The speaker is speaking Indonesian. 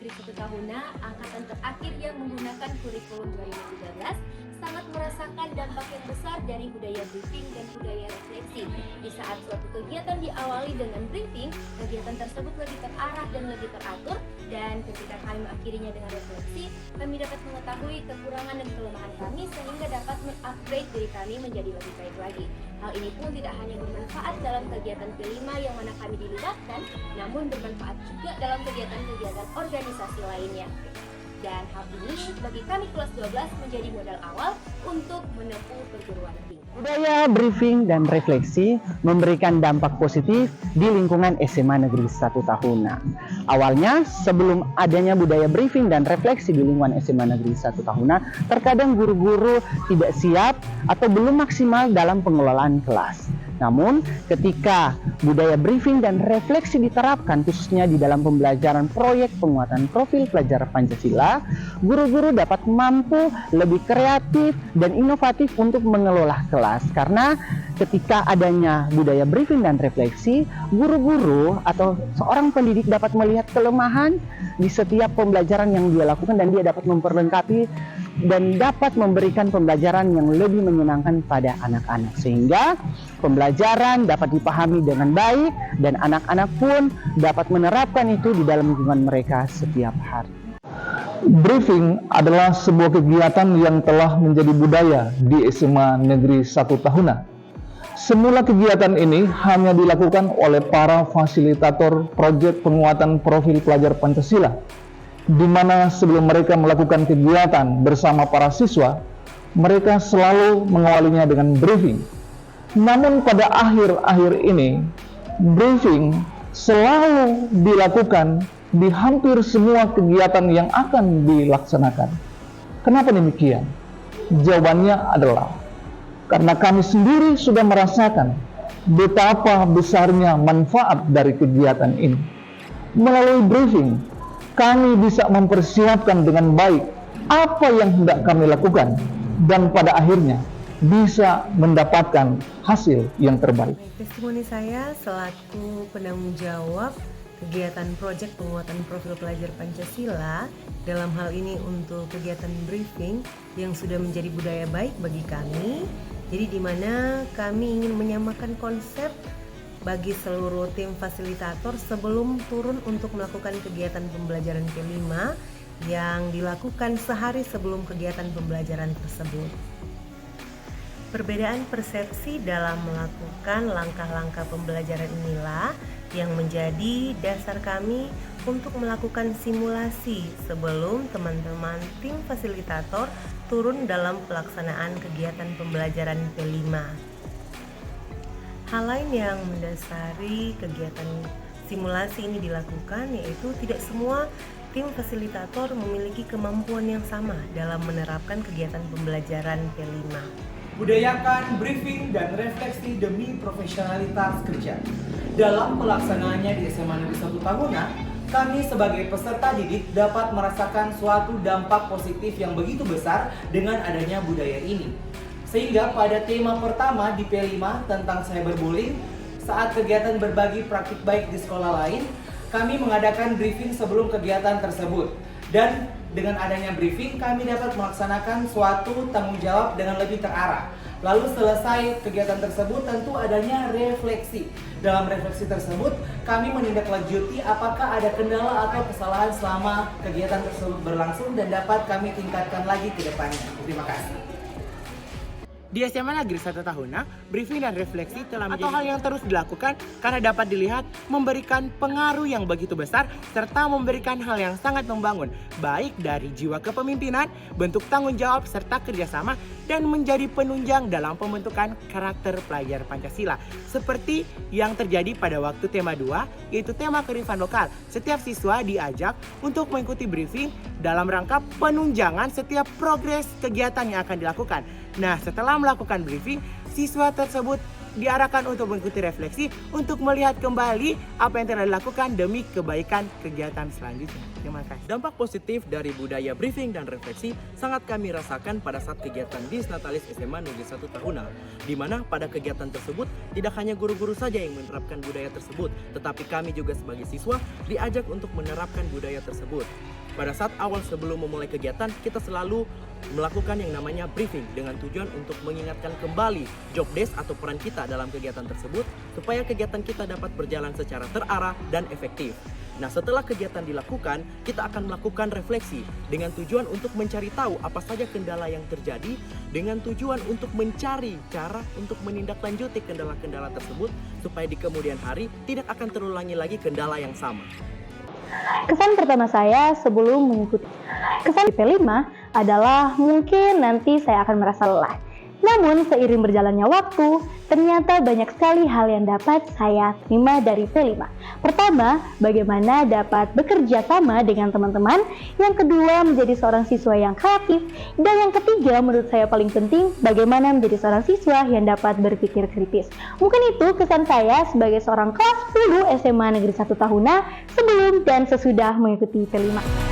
Negeri 1 Tahuna, angkatan terakhir yang menggunakan kurikulum 2013, sangat merasakan dampak yang besar dari budaya briefing dan budaya refleksi. Di saat suatu kegiatan diawali dengan briefing, kegiatan tersebut lebih terarah dan lebih teratur, dan ketika kami mengakhirinya dengan refleksi, kami dapat mengetahui kekurangan dan kelemahan kami sehingga dapat mengupgrade diri kami menjadi lebih baik lagi. Hal ini pun tidak hanya bermanfaat dalam kegiatan P5 yang mana kami dilibatkan, namun bermanfaat juga dalam kegiatan-kegiatan organisasi lainnya. Dan hal ini bagi kami kelas 12 menjadi modal awal untuk menempuh perguruan tinggi. Budaya briefing dan refleksi memberikan dampak positif di lingkungan SMA Negeri 1 Tahuna. Awalnya, sebelum adanya budaya briefing dan refleksi di lingkungan SMA Negeri 1 Tahuna, terkadang guru-guru tidak siap atau belum maksimal dalam pengelolaan kelas. Namun, ketika budaya briefing dan refleksi diterapkan khususnya di dalam pembelajaran proyek penguatan profil pelajar Pancasila, guru-guru dapat mampu lebih kreatif dan inovatif untuk mengelola kelas. Karena ketika adanya budaya briefing dan refleksi, guru-guru atau seorang pendidik dapat melihat kelemahan di setiap pembelajaran yang dia lakukan dan dia dapat memperlengkapi dan dapat memberikan pembelajaran yang lebih menyenangkan pada anak-anak, sehingga pembelajaran dapat dipahami dengan baik dan anak-anak pun dapat menerapkan itu di dalam lingkungan mereka setiap hari. Briefing adalah sebuah kegiatan yang telah menjadi budaya di SMA Negeri 1 Tahuna. Semula kegiatan ini hanya dilakukan oleh para fasilitator proyek penguatan profil pelajar Pancasila, di mana sebelum mereka melakukan kegiatan bersama para siswa, mereka selalu mengawalinya dengan briefing. Namun pada akhir-akhir ini, briefing selalu dilakukan di hampir semua kegiatan yang akan dilaksanakan. Kenapa demikian? Jawabannya adalah karena kami sendiri sudah merasakan betapa besarnya manfaat dari kegiatan ini. Melalui briefing, kami bisa mempersiapkan dengan baik apa yang hendak kami lakukan dan pada akhirnya bisa mendapatkan hasil yang terbaik. Testimoni saya selaku penanggung jawab kegiatan proyek penguatan profil pelajar Pancasila, dalam hal ini untuk kegiatan briefing yang sudah menjadi budaya baik bagi kami. Jadi di mana kami ingin menyamakan konsep bagi seluruh tim fasilitator sebelum turun untuk melakukan kegiatan pembelajaran P5 yang dilakukan sehari sebelum kegiatan pembelajaran tersebut. Perbedaan persepsi dalam melakukan langkah-langkah pembelajaran inilah yang menjadi dasar kami untuk melakukan simulasi sebelum teman-teman tim fasilitator turun dalam pelaksanaan kegiatan pembelajaran P5. Hal lain yang mendasari kegiatan simulasi ini dilakukan yaitu tidak semua tim fasilitator memiliki kemampuan yang sama dalam menerapkan kegiatan pembelajaran P5. Budayakan briefing dan refleksi demi profesionalitas kerja. Dalam pelaksanaannya di SMA Negeri 1 Tahuna, kami sebagai peserta didik dapat merasakan suatu dampak positif yang begitu besar dengan adanya budaya ini. Sehingga pada tema pertama di P5 tentang cyberbullying, saat kegiatan berbagi praktik baik di sekolah lain, kami mengadakan briefing sebelum kegiatan tersebut. Dan dengan adanya briefing, kami dapat melaksanakan suatu tanggung jawab dengan lebih terarah. Lalu selesai kegiatan tersebut, tentu adanya refleksi. Dalam refleksi tersebut, kami menindaklanjuti apakah ada kendala atau kesalahan selama kegiatan tersebut berlangsung dan dapat kami tingkatkan lagi ke depannya. Terima kasih. Di SMA Negeri 1 Tahuna, briefing dan refleksi telah menjadi hal yang terus dilakukan karena dapat dilihat memberikan pengaruh yang begitu besar serta memberikan hal yang sangat membangun, baik dari jiwa kepemimpinan, bentuk tanggung jawab serta kerjasama, dan menjadi penunjang dalam pembentukan karakter pelajar Pancasila. Seperti yang terjadi pada waktu tema 2, yaitu tema kearifan lokal. Setiap siswa diajak untuk mengikuti briefing dalam rangka penunjangan setiap progres kegiatan yang akan dilakukan. Nah, setelah melakukan briefing, siswa tersebut diarahkan untuk mengikuti refleksi untuk melihat kembali apa yang telah dilakukan demi kebaikan kegiatan selanjutnya. Terima kasih. Dampak positif dari budaya briefing dan refleksi sangat kami rasakan pada saat kegiatan Dies Natalis SMA Negeri 1 Tahuna, di mana pada kegiatan tersebut tidak hanya guru-guru saja yang menerapkan budaya tersebut, tetapi kami juga sebagai siswa diajak untuk menerapkan budaya tersebut. Pada saat awal sebelum memulai kegiatan, kita selalu melakukan yang namanya briefing dengan tujuan untuk mengingatkan kembali job desk atau peran kita dalam kegiatan tersebut supaya kegiatan kita dapat berjalan secara terarah dan efektif. Nah, setelah kegiatan dilakukan, kita akan melakukan refleksi dengan tujuan untuk mencari tahu apa saja kendala yang terjadi dengan tujuan untuk mencari cara untuk menindaklanjuti kendala-kendala tersebut supaya di kemudian hari tidak akan terulangi lagi kendala yang sama. Kesan pertama saya sebelum mengikuti kesan P5 adalah mungkin nanti saya akan merasa lelah. Namun seiring berjalannya waktu, ternyata banyak sekali hal yang dapat saya terima dari P5. Pertama, bagaimana dapat bekerja sama dengan teman-teman. Yang kedua, menjadi seorang siswa yang kreatif. Dan yang ketiga, menurut saya paling penting, bagaimana menjadi seorang siswa yang dapat berpikir kritis. Mungkin itu kesan saya sebagai seorang kelas 10 SMA Negeri 1 Tahuna sebelum dan sesudah mengikuti P5.